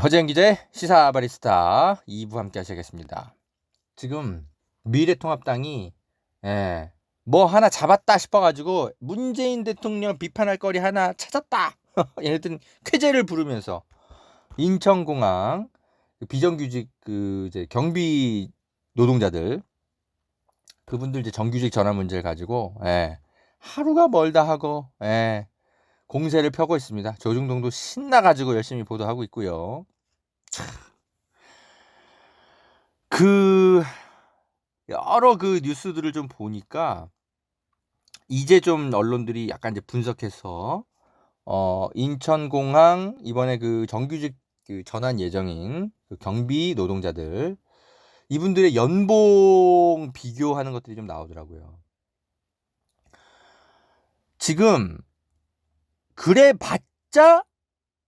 허재영 기자의 시사 바리스타 2부 함께 하시겠습니다. 지금 미래통합당이 뭐 하나 잡았다 싶어가지고 문재인 대통령 비판할 거리 하나 찾았다. 얘네들은 쾌재를 부르면서 인천공항 비정규직 이제 경비 노동자들 그분들 이제 정규직 전환 문제를 가지고 하루가 멀다 하고 공세를 펴고 있습니다. 조중동도 신나가지고 열심히 보도하고 있고요. 여러 뉴스들을 좀 보니까 이제 좀 언론들이 약간 이제 분석해서 인천공항 이번에 정규직 전환 예정인 경비 노동자들 이분들의 연봉 비교하는 것들이 좀 나오더라고요. 지금 그래봤자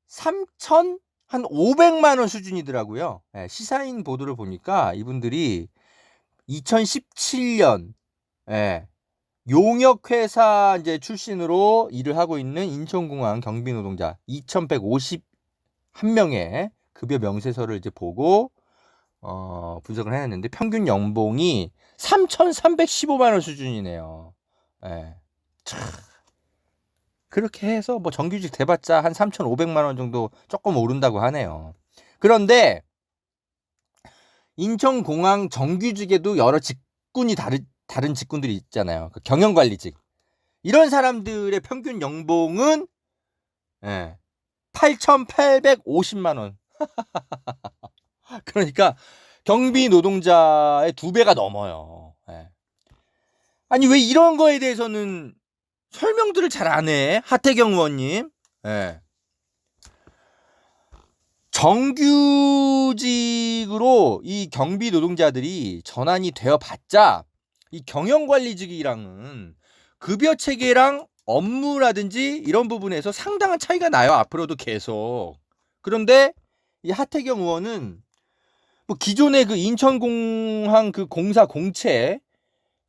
3,500만 원 수준이더라고요. 시사인 보도를 보니까 이분들이 2017년 용역회사 이제 출신으로 일을 하고 있는 인천공항 경비 노동자 2,151명의 급여 명세서를 이제 보고 분석을 해냈는데 평균 연봉이 3,315만 원 수준이네요. 그렇게 해서 뭐 정규직 돼봤자 한 3,500만 원 정도 조금 오른다고 하네요. 그런데 인천공항 정규직에도 여러 직군이 다른 직군들이 있잖아요. 경영관리직. 이런 사람들의 평균 연봉은 8,850만 원. 그러니까 경비 노동자의 2배가 넘어요. 아니 왜 이런 거에 대해서는 설명들을 잘 안 해? 하태경 의원님. 정규직으로 이 경비 노동자들이 전환이 되어봤자 이 경영관리직이랑은 급여 체계랑 업무라든지 이런 부분에서 상당한 차이가 나요. 앞으로도 계속. 그런데 이 하태경 의원은 뭐 기존의 인천공항 공사 공채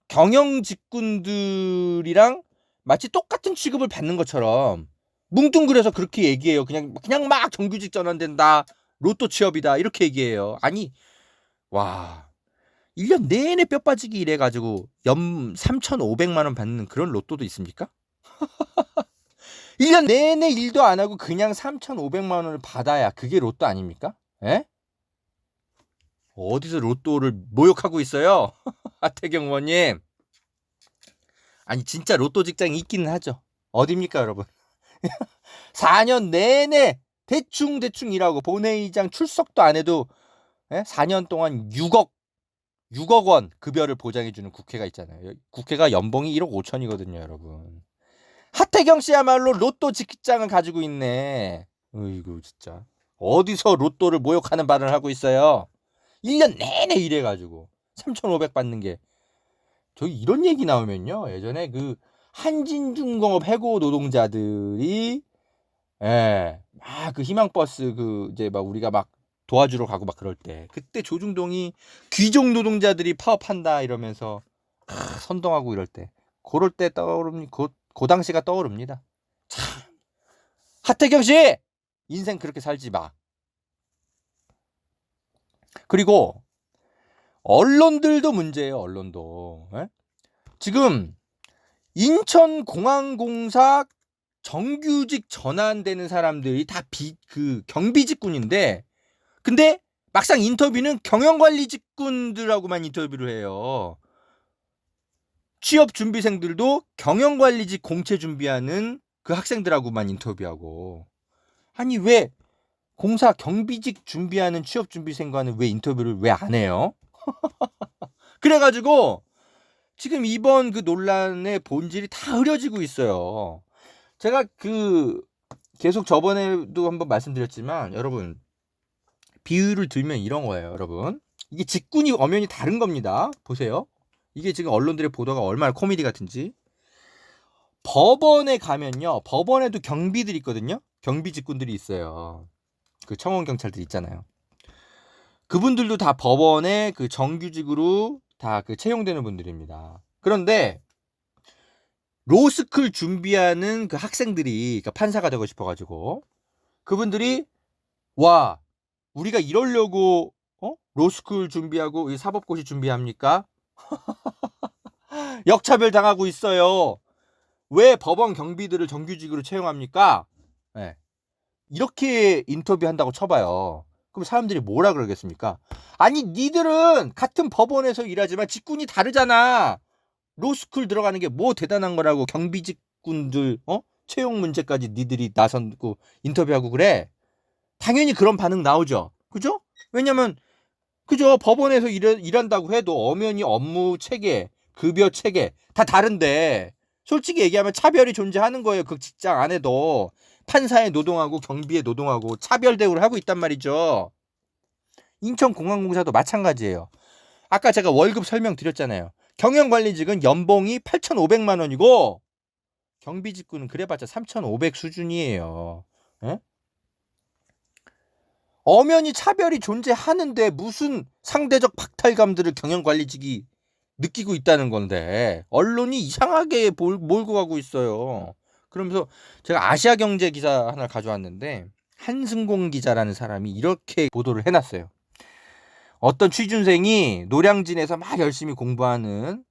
경영 직군들이랑 마치 똑같은 취급을 받는 것처럼 뭉뚱그려서 그렇게 얘기해요. 그냥 막 정규직 전환된다. 로또 취업이다. 이렇게 얘기해요. 아니, 와. 1년 내내 뼈 빠지기 일해가지고 3,500만 원 받는 그런 로또도 있습니까? 1년 내내 일도 안 하고 그냥 3,500만 원을 받아야 그게 로또 아닙니까? 어디서 로또를 모욕하고 있어요? 하태경 의원님. 아니 진짜 로또 직장이 있기는 하죠. 어딥니까 여러분? 4년 내내 대충 일하고 본회의장 출석도 안 해도 4년 동안 6억 원 급여를 보장해주는 국회가 있잖아요. 국회가 연봉이 1억 5천이거든요 여러분. 하태경 씨야말로 로또 직장을 가지고 있네. 어이구 진짜 어디서 로또를 모욕하는 발언을 하고 있어요. 1년 내내 일해가지고 3,500 받는 게 저희 이런 얘기 나오면요 예전에 한진중공업 해고 노동자들이 막 희망버스 이제 막 우리가 막 도와주러 가고 막 그럴 때 그때 조중동이 귀족 노동자들이 파업한다 이러면서 선동하고 이럴 때 그럴 때 그 당시가 떠오릅니다. 참 하태경 씨 인생 그렇게 살지 마. 그리고 언론들도 문제예요. 언론도 지금 인천공항공사 정규직 전환되는 사람들이 다 경비직군인데 근데 막상 인터뷰는 경영관리직군들하고만 인터뷰를 해요. 취업준비생들도 경영관리직 공채 준비하는 그 학생들하고만 인터뷰하고 아니 왜 공사 경비직 준비하는 취업준비생과는 왜 인터뷰를 왜 안 해요? 그래가지고 지금 이번 논란의 본질이 다 흐려지고 있어요. 제가 계속 저번에도 한번 말씀드렸지만 여러분 비유를 들면 이런 거예요. 여러분 이게 직군이 엄연히 다른 겁니다. 보세요. 이게 지금 언론들의 보도가 얼마나 코미디 같은지. 법원에 가면요 법원에도 경비들이 있거든요. 경비 직군들이 있어요. 청원 경찰들 있잖아요. 그분들도 다 법원에 정규직으로 다 채용되는 분들입니다. 그런데 로스쿨 준비하는 학생들이 판사가 되고 싶어가지고 그분들이 와 우리가 이러려고 로스쿨 준비하고 이 사법고시 준비합니까? 역차별 당하고 있어요. 왜 법원 경비들을 정규직으로 채용합니까? 네. 이렇게 인터뷰한다고 쳐봐요. 그럼 사람들이 뭐라 그러겠습니까? 아니 니들은 같은 법원에서 일하지만 직군이 다르잖아. 로스쿨 들어가는 게 뭐 대단한 거라고 경비직군들 채용 문제까지 니들이 나선고 인터뷰하고 그래. 당연히 그런 반응 나오죠. 그죠? 왜냐면 그죠? 법원에서 일한다고 해도 엄연히 업무 체계, 급여 체계 다 다른데 솔직히 얘기하면 차별이 존재하는 거예요. 그 직장 안에도 판사에 노동하고 경비에 노동하고 차별 대우를 하고 있단 말이죠. 인천공항공사도 마찬가지예요. 아까 제가 월급 설명드렸잖아요. 경영관리직은 연봉이 8,500만 원이고 경비직군은 그래봤자 3,500 수준이에요. 에? 엄연히 차별이 존재하는데 무슨 상대적 박탈감들을 경영관리직이 느끼고 있다는 건데 언론이 이상하게 몰고 가고 있어요. 그러면서 제가 아시아경제 기사 하나 가져왔는데 한승공 기자라는 사람이 이렇게 보도를 해놨어요. 어떤 취준생이 노량진에서 막 열심히 공부하는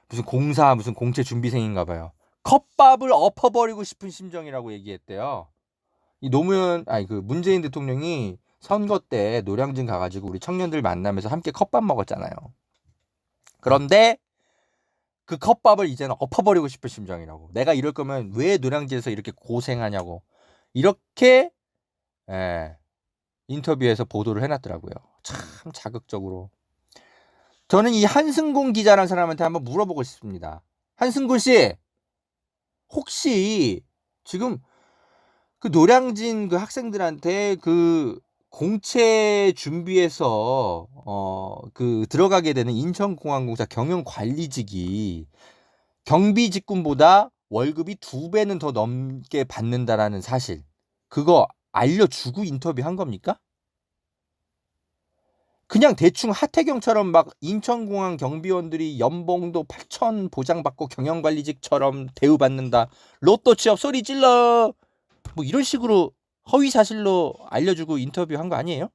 무슨 공사 무슨 공채 준비생인가 봐요. 컵밥을 엎어버리고 싶은 심정이라고 얘기했대요. 이 노무현 그 문재인 대통령이 선거 때 노량진 가가지고 우리 청년들 만나면서 함께 컵밥 먹었잖아요. 그런데 그 컵밥을 이제는 엎어버리고 싶은 심정이라고. 내가 이럴 거면 왜 노량진에서 이렇게 고생하냐고. 이렇게 인터뷰에서 보도를 해놨더라고요. 참 자극적으로. 저는 이 한승곤 기자라는 사람한테 한번 물어보고 싶습니다. 한승곤 씨, 혹시 지금 그 노량진 그 학생들한테 그 공채 준비해서 그 들어가게 되는 인천공항공사 경영관리직이 경비직군보다 월급이 2배는 더 넘게 받는다라는 사실, 그거 알려주고 인터뷰한 겁니까? 그냥 대충 하태경처럼 막 인천공항 경비원들이 연봉도 8천 보장받고 경영관리직처럼 대우받는다, 로또 취업 소리 질러, 뭐 이런 식으로 허위 사실로 알려주고 인터뷰한 거 아니에요?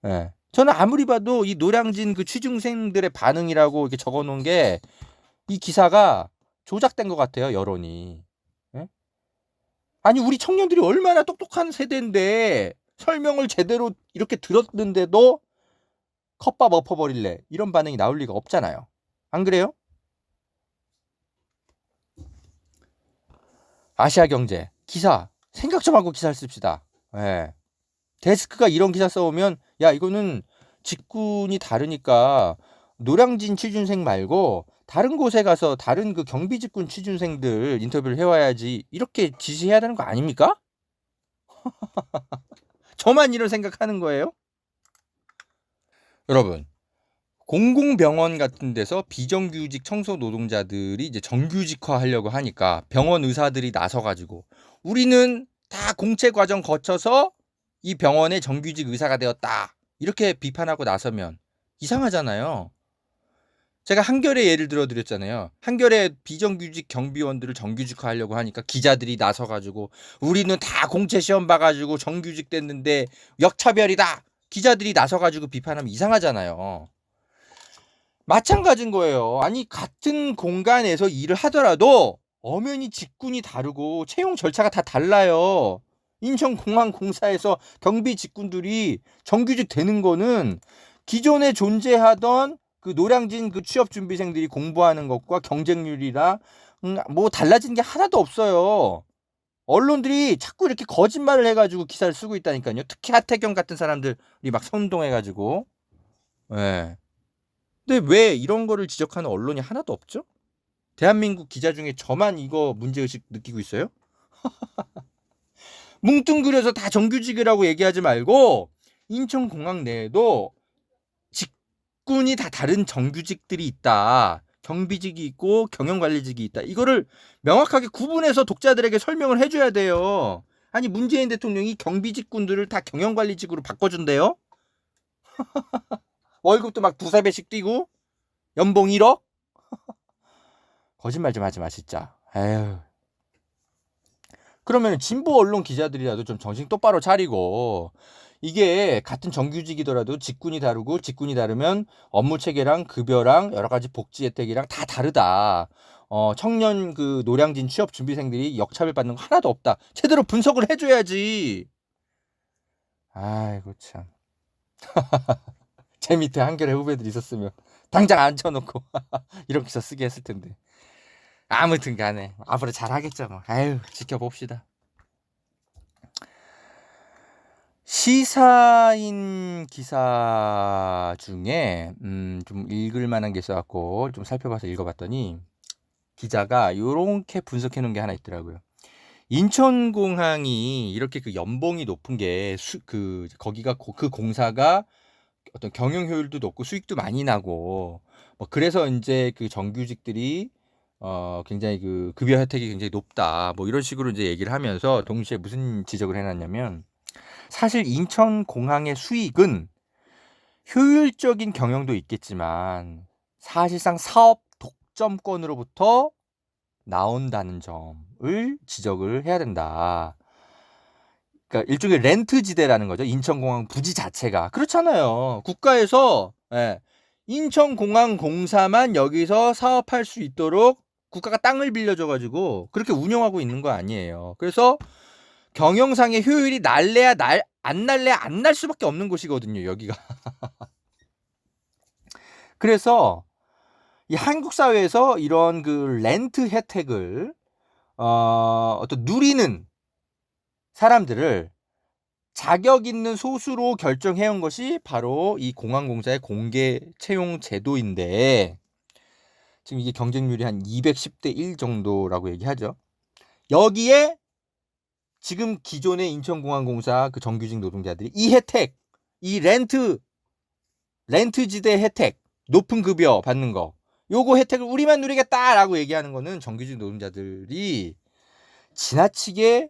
예. 저는 아무리 봐도 이 노량진 그 취중생들의 반응이라고 이렇게 적어놓은 게 이 기사가 조작된 것 같아요, 여론이. 예? 아니 우리 청년들이 얼마나 똑똑한 세대인데 설명을 제대로 이렇게 들었는데도 컵밥 엎어버릴래 이런 반응이 나올 리가 없잖아요. 안 그래요? 아시아경제 기사 생각 좀 하고 기사를 씁시다. 예. 데스크가 이런 기사 써오면 야 이거는 직군이 다르니까 노량진 취준생 말고 다른 곳에 가서 다른 그 경비직군 취준생들 인터뷰를 해와야지 이렇게 지시해야 되는 거 아닙니까? 저만 이런 생각하는 거예요? 여러분, 공공병원 같은 데서 비정규직 청소 노동자들이 이제 정규직화 하려고 하니까 병원 의사들이 나서가지고 우리는 다 공채 과정 거쳐서 이 병원의 정규직 의사가 되었다, 이렇게 비판하고 나서면 이상하잖아요. 제가 한겨레 예를 들어 드렸잖아요. 한겨레 비정규직 경비원들을 정규직화 하려고 하니까 기자들이 나서가지고 우리는 다 공채 시험 봐가지고 정규직 됐는데 역차별이다, 기자들이 나서가지고 비판하면 이상하잖아요. 마찬가지인 거예요. 아니 같은 공간에서 일을 하더라도 엄연히 직군이 다르고 채용 절차가 다 달라요. 인천공항공사에서 경비 직군들이 정규직 되는 거는 기존에 존재하던 그 노량진 그 취업준비생들이 공부하는 것과 경쟁률이라 뭐 달라진 게 하나도 없어요. 언론들이 자꾸 이렇게 거짓말을 해가지고 기사를 쓰고 있다니까요. 특히 하태경 같은 사람들이 막 선동해가지고. 예. 근데 왜 이런 거를 지적하는 언론이 하나도 없죠? 대한민국 기자 중에 저만 이거 문제의식 느끼고 있어요? 뭉뚱그려서 다 정규직이라고 얘기하지 말고 인천공항 내에도 직군이 다 다른 정규직들이 있다. 경비직이 있고 경영관리직이 있다. 이거를 명확하게 구분해서 독자들에게 설명을 해줘야 돼요. 아니 문재인 대통령이 경비직군들을 다 경영관리직으로 바꿔준대요. 월급도 막 2~3배씩 뛰고 연봉 1억? 거짓말 좀 하지 마 진짜. 에휴. 그러면 진보 언론 기자들이라도 좀 정신 똑바로 차리고 이게 같은 정규직이더라도 직군이 다르고 직군이 다르면 업무 체계랑 급여랑 여러 가지 복지 혜택이랑 다 다르다. 청년 그 노량진 취업 준비생들이 역차별 받는 거 하나도 없다. 제대로 분석을 해줘야지. 아이고 참. 제 밑에 한겨레 후배들 있었으면 당장 앉혀놓고 이런 기사 쓰게 했을 텐데. 아무튼 간에 앞으로 잘하겠죠 뭐. 아유 지켜봅시다. 시사인 기사 중에 좀 읽을 만한 게 있어갖고 좀 살펴봐서 읽어봤더니 기자가 요렇게 분석해 놓은 게 하나 있더라고요. 인천공항이 이렇게 그 연봉이 높은 게 거기가 그 공사가 어떤 경영 효율도 높고 수익도 많이 나고 뭐 그래서 이제 그 정규직들이 굉장히 그 급여 혜택이 굉장히 높다 뭐 이런 식으로 이제 얘기를 하면서 동시에 무슨 지적을 해놨냐면 사실 인천공항의 수익은 효율적인 경영도 있겠지만 사실상 사업 독점권으로부터 나온다는 점을 지적을 해야 된다. 그러니까 일종의 렌트지대라는 거죠. 인천공항 부지 자체가. 그렇잖아요. 국가에서 인천공항 공사만 여기서 사업할 수 있도록 국가가 땅을 빌려줘가지고 그렇게 운영하고 있는 거 아니에요. 그래서 경영상의 효율이 날래야 안 날래야 안 날 수밖에 없는 곳이거든요. 여기가. 그래서 이 한국 사회에서 이런 그 렌트 혜택을 어떤 누리는 사람들을 자격 있는 소수로 결정해온 것이 바로 이 공항공사의 공개 채용 제도인데 지금 이게 경쟁률이 한 210대 1 정도라고 얘기하죠. 여기에 지금 기존의 인천공항공사 그 정규직 노동자들이 이 혜택, 이 렌트지대 혜택, 높은 급여 받는 거, 요거 혜택을 우리만 누리겠다라고 얘기하는 거는 정규직 노동자들이 지나치게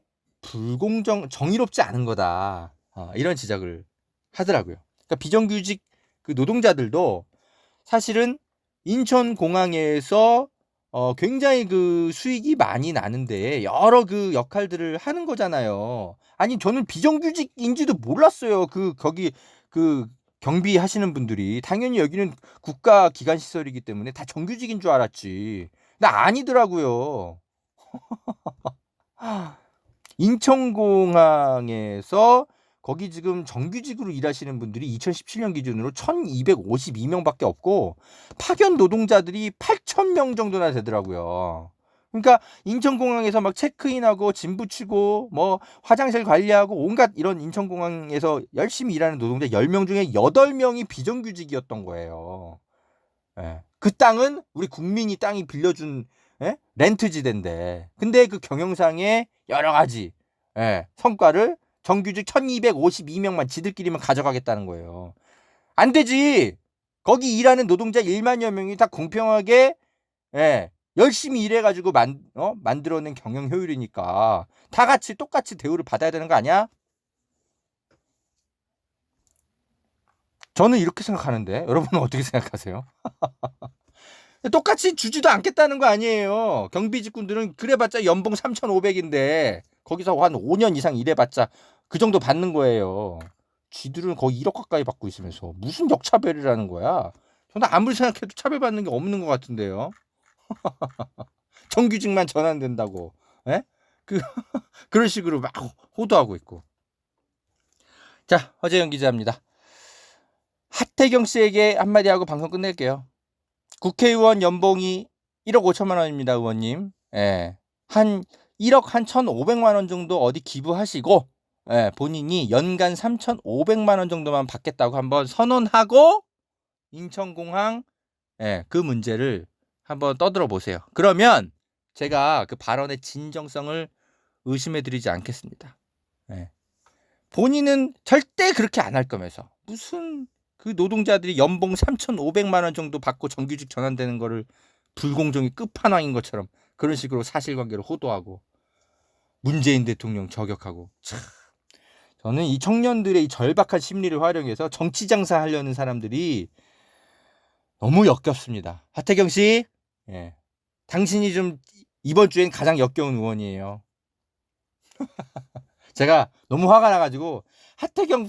정의롭지 않은 거다. 이런 지적을 하더라고요. 그러니까 비정규직 그 노동자들도 사실은 인천공항에서 굉장히 그 수익이 많이 나는데 여러 그 역할들을 하는 거잖아요. 아니 저는 비정규직인지도 몰랐어요. 거기 그 경비하시는 분들이 당연히 여기는 국가 기관 시설이기 때문에 다 정규직인 줄 알았지. 근데 아니더라고요. 인천공항에서 거기 지금 정규직으로 일하시는 분들이 2017년 기준으로 1252명밖에 없고 파견 노동자들이 8,000명 정도나 되더라고요. 그러니까 인천공항에서 막 체크인하고 짐 붙이고 뭐 화장실 관리하고 온갖 이런 인천공항에서 열심히 일하는 노동자 10명 중에 8명이 비정규직이었던 거예요. 그 땅은 우리 국민이 땅이 빌려준 렌트지대인데 근데 그 경영상의 여러 가지 성과를 정규직 1252명만 지들끼리만 가져가겠다는 거예요. 안 되지. 거기 일하는 노동자 1만여 명이 다 공평하게 열심히 일해가지고 만들어낸 경영 효율이니까 다 같이 똑같이 대우를 받아야 되는 거 아니야? 저는 이렇게 생각하는데 여러분은 어떻게 생각하세요? 똑같이 주지도 않겠다는 거 아니에요. 경비직군들은 그래봤자 연봉 3,500인데 거기서 한 5년 이상 일해봤자 그 정도 받는 거예요. 쥐들은 거의 1억 가까이 받고 있으면서 무슨 역차별이라는 거야. 저는 아무리 생각해도 차별받는 게 없는 것 같은데요. 정규직만 전환된다고. 그런 식으로 막 호도하고 있고. 자, 허재영 기자입니다. 하태경 씨에게 한마디 하고 방송 끝낼게요. 국회의원 연봉이 1억 5천만 원입니다, 의원님. 한 1억 한 1,500만 원 정도 어디 기부하시고 본인이 연간 3,500만 원 정도만 받겠다고 한번 선언하고 인천공항 그 문제를 한번 떠들어 보세요. 그러면 제가 그 발언의 진정성을 의심해드리지 않겠습니다. 본인은 절대 그렇게 안 할 거면서 무슨 그 노동자들이 연봉 3,500만 원 정도 받고 정규직 전환되는 거를 불공정이 끝판왕인 것처럼 그런 식으로 사실관계를 호도하고 문재인 대통령 저격하고 참 저는 이 청년들의 이 절박한 심리를 활용해서 정치 장사하려는 사람들이 너무 역겹습니다. 하태경 씨, 당신이 좀 이번 주엔 가장 역겨운 의원이에요. 제가 너무 화가 나가지고 하태경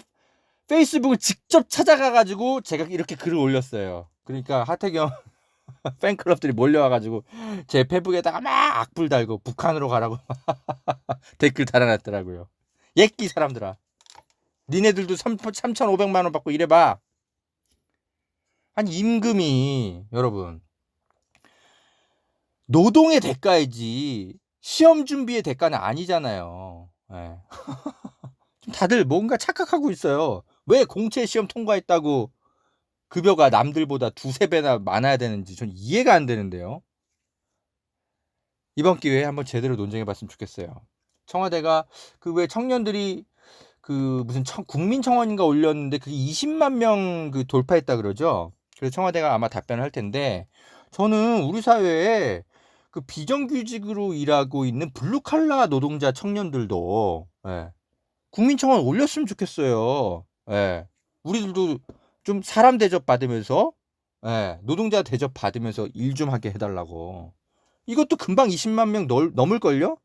페이스북을 직접 찾아가가지고 제가 이렇게 글을 올렸어요. 그러니까 하태경 팬클럽들이 몰려와가지고 제 페북에다가 막 악플 달고 북한으로 가라고 댓글 달아놨더라고요. 예끼 사람들아. 니네들도 3,500만 원 받고 이래봐. 아니 임금이 여러분 노동의 대가이지 시험 준비의 대가는 아니잖아요. 네. 다들 뭔가 착각하고 있어요. 왜 공채 시험 통과했다고 급여가 남들보다 2-3배나 많아야 되는지 전 이해가 안 되는데요. 이번 기회에 한번 제대로 논쟁해 봤으면 좋겠어요. 청와대가 그 왜 청년들이 그 무슨 국민청원인가 올렸는데 그게 20만 명 그 돌파했다 그러죠. 그래서 청와대가 아마 답변을 할 텐데 저는 우리 사회에 그 비정규직으로 일하고 있는 블루칼라 노동자 청년들도 국민청원 올렸으면 좋겠어요. 우리들도 좀 사람 대접 받으면서 노동자 대접 받으면서 일 좀 하게 해달라고. 이것도 금방 20만 명 넘을걸요?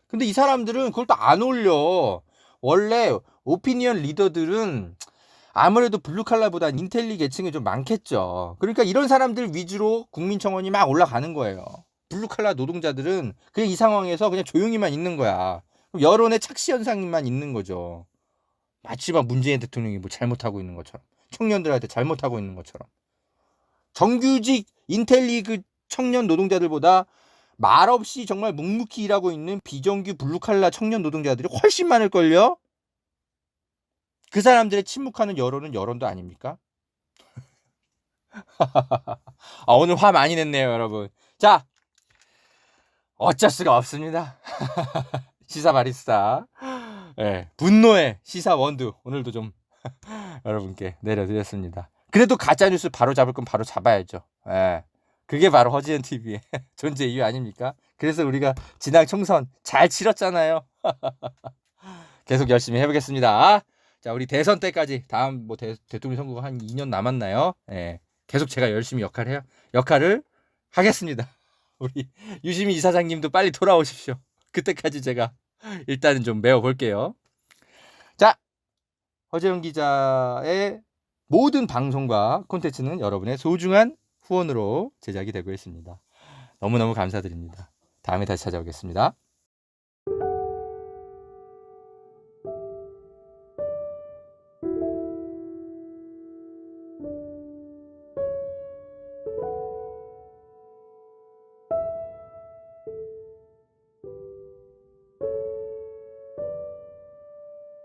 근데 이 사람들은 그걸 또 안 올려. 원래 오피니언 리더들은 아무래도 블루칼라보다 인텔리 계층이 좀 많겠죠. 그러니까 이런 사람들 위주로 국민청원이 막 올라가는 거예요. 블루칼라 노동자들은 그냥 이 상황에서 그냥 조용히만 있는 거야. 여론의 착시 현상만 있는 거죠. 마치 막 문재인 대통령이 뭐 잘못하고 있는 것처럼, 청년들한테 잘못하고 있는 것처럼. 정규직 인텔리 그 청년 노동자들보다 말없이 정말 묵묵히 일하고 있는 비정규 블루칼라 청년 노동자들이 훨씬 많을걸요? 그 사람들의 침묵하는 여론은 여론도 아닙니까? 오늘 화 많이 냈네요, 여러분. 자, 어쩔 수가 없습니다. 시사 바리스타. 분노의 시사 원두. 오늘도 좀 여러분께 내려드렸습니다. 그래도 가짜뉴스 바로 잡을 건 바로 잡아야죠. 그게 바로 허지연 TV의 존재 이유 아닙니까? 그래서 우리가 지난 총선 잘 치렀잖아요. 계속 열심히 해보겠습니다. 자, 우리 대선 때까지 다음 뭐 대통령 선거가 한 2년 남았나요? 계속 제가 열심히 역할을 하겠습니다. 우리 유시민 이사장님도 빨리 돌아오십시오. 그때까지 제가 일단은 좀 메워볼게요. 자, 허재영 기자의 모든 방송과 콘텐츠는 여러분의 소중한 후원으로 제작이 되고 있습니다. 너무너무 감사드립니다. 다음에 다시 찾아오겠습니다.